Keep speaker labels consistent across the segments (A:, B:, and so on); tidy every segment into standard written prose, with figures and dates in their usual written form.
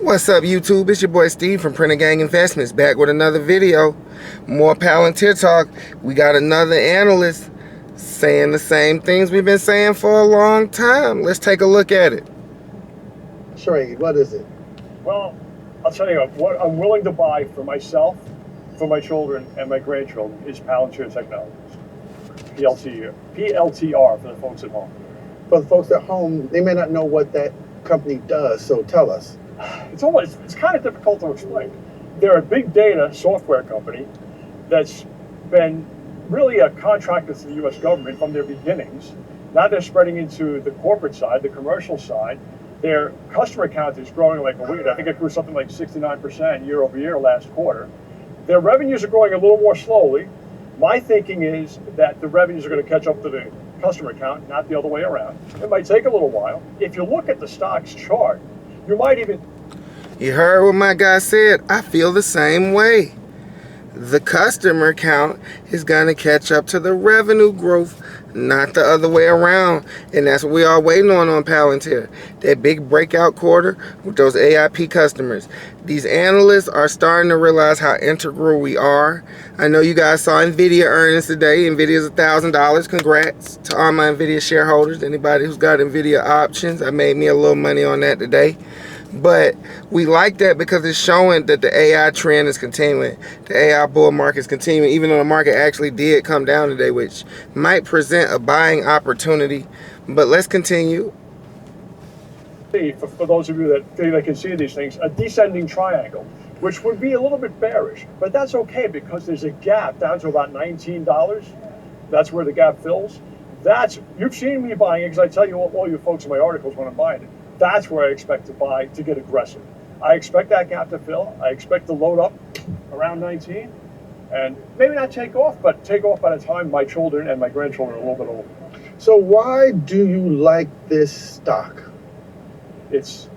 A: What's up, YouTube? It's your boy Steve from Printer Gang Investments, back with another video. More Palantir talk. We got another analyst saying the same things we've been saying for a long time. Let's take a look at it.
B: Trade, what is it?
C: Well, I'll tell you what I'm willing to buy for myself, for my children, and my grandchildren is Palantir Technologies. PLTR for the folks at home.
B: For the folks at home, they may not know what that company does, so tell us.
C: It's kind of difficult to explain. They're a big data software company that's been really a contractor to the U.S. government from their beginnings. Now they're spreading into the corporate side, the commercial side. Their customer count is growing like a weed. I think it grew something like 69% year over year last quarter. Their revenues are growing a little more slowly. My thinking is that the revenues are going to catch up to the customer count, not the other way around. It might take a little while. If you look at the stock's chart, you might even...
A: You heard what my guy said. I feel the same way. The customer count is going to catch up to the revenue growth, not the other way around. And that's what we are waiting on Palantir. That big breakout quarter with those AIP customers. These analysts are starting to realize how integral we are. I know you guys saw NVIDIA earnings today. NVIDIA's $1,000. Congrats to all my NVIDIA shareholders. Anybody who's got NVIDIA options. I made me a little money on that today. But we like that because it's showing that the AI trend is continuing. The AI bull market is continuing, even though the market actually did come down today, which might present a buying opportunity. But let's continue.
C: For those of you that can see these things, a descending triangle, which would be a little bit bearish, but that's okay because there's a gap down to about $19. That's where the gap fills. You've seen me buying it because I tell you all you folks in my articles when I'm buying it. That's where I expect to buy to get aggressive. I expect that gap to fill. I expect to load up around 19 and maybe not take off, but take off by the time my children and my grandchildren are a little bit older.
B: So why do you like this stock?
C: It's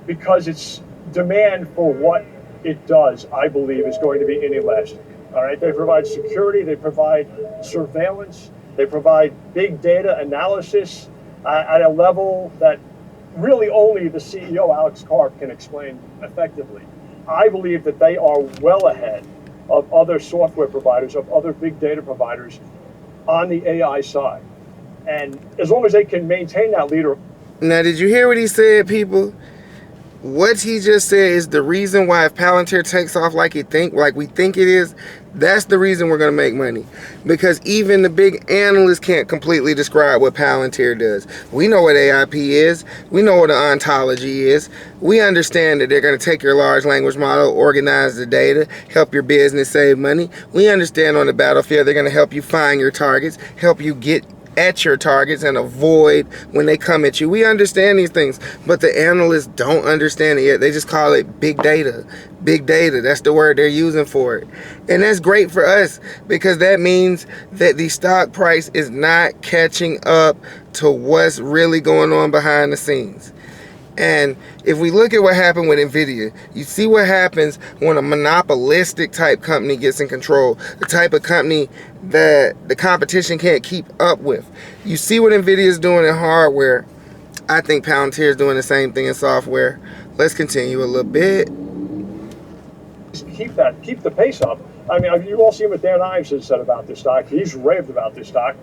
C: because its demand for what it does, I believe, is going to be inelastic. All right, they provide security, they provide surveillance, they provide big data analysis at a level that really only the CEO, Alex Karp, can explain effectively. I believe that they are well ahead of other software providers, of other big data providers on the AI side. And as long as they can maintain that leader.
A: Now, did you hear what he said, people? What he just said is the reason why if Palantir takes off like we think it is, that's the reason we're going to make money. Because even the big analysts can't completely describe what Palantir does. We know what AIP is. We know what an ontology is. We understand that they're going to take your large language model, organize the data, help your business save money. We understand on the battlefield they're going to help you find your targets, help you get at your targets and avoid when they come at you. We understand these things, but the analysts don't understand it yet. They just call it big data. Big data, that's the word they're using for it. And that's great for us because that means that the stock price is not catching up to what's really going on behind the scenes. And if we look at what happened with NVIDIA, you see what happens when a monopolistic type company gets in control, the type of company that the competition can't keep up with. You see what NVIDIA is doing in hardware. I think Palantir is doing the same thing in software. Let's continue a little bit.
C: Keep the pace up. I mean, you all see what Dan Ives has said about this stock. He's raved about this stock.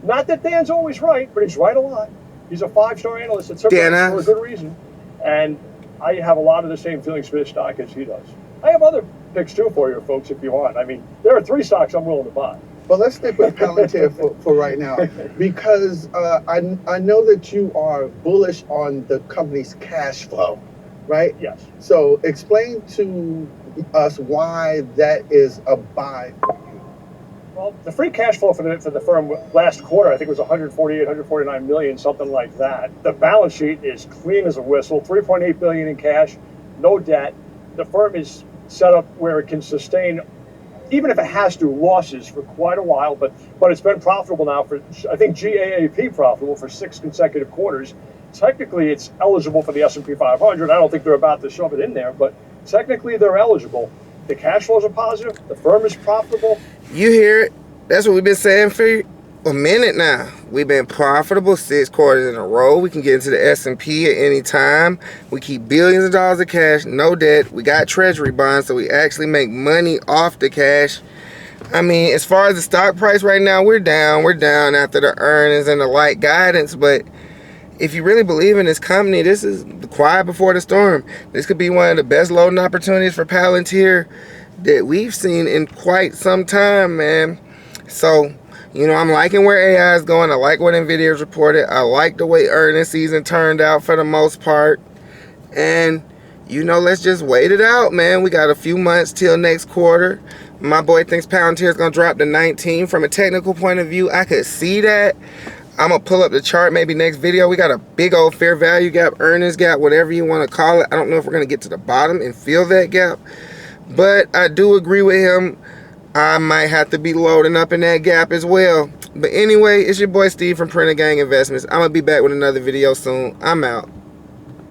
C: Not that Dan's always right, but he's right a lot. He's a 5-star analyst at Super for a good reason. And I have a lot of the same feelings for this stock as he does. I have other picks too for you folks if you want. I mean, there are 3 stocks I'm willing to buy.
B: Well, let's stick with Palantir for right now, because I know that you are bullish on the company's cash flow, right?
C: Yes.
B: So explain to us why that is a buy for you.
C: Well, the free cash flow for the firm last quarter, I think it was 148, 149 million, something like that. The balance sheet is clean as a whistle, 3.8 billion in cash, no debt. The firm is set up where it can sustain, even if it has to, losses for quite a while, but it's been profitable now for, I think GAAP profitable for 6 consecutive quarters. Technically, it's eligible for the S&P 500. I don't think they're about to shove it in there, but technically they're eligible. The cash flows are positive. The firm is profitable.
A: You hear it. That's what we've been saying for a minute now. We've been profitable 6 quarters in a row. We can get into the S&P at any time. We keep billions of dollars of cash, no debt. We got treasury bonds, so we actually make money off the cash. I mean, as far as the stock price right now, we're down. We're down after the earnings and the light guidance, but if you really believe in this company, this is the quiet before the storm. This could be one of the best loading opportunities for Palantir that we've seen in quite some time, man. So, you know, I'm liking where AI is going. I like what NVIDIA's reported. I like the way earnings season turned out for the most part. And, you know, let's just wait it out, man. We got a few months till next quarter. My boy thinks Palantir is going to drop to 19. From a technical point of view, I could see that. I'm going to pull up the chart maybe next video. We got a big old fair value gap, earnings gap, whatever you want to call it. I don't know if we're going to get to the bottom and fill that gap. But I do agree with him. I might have to be loading up in that gap as well. But anyway, it's your boy Steve from Printer Gang Investments. I'm going to be back with another video soon. I'm out.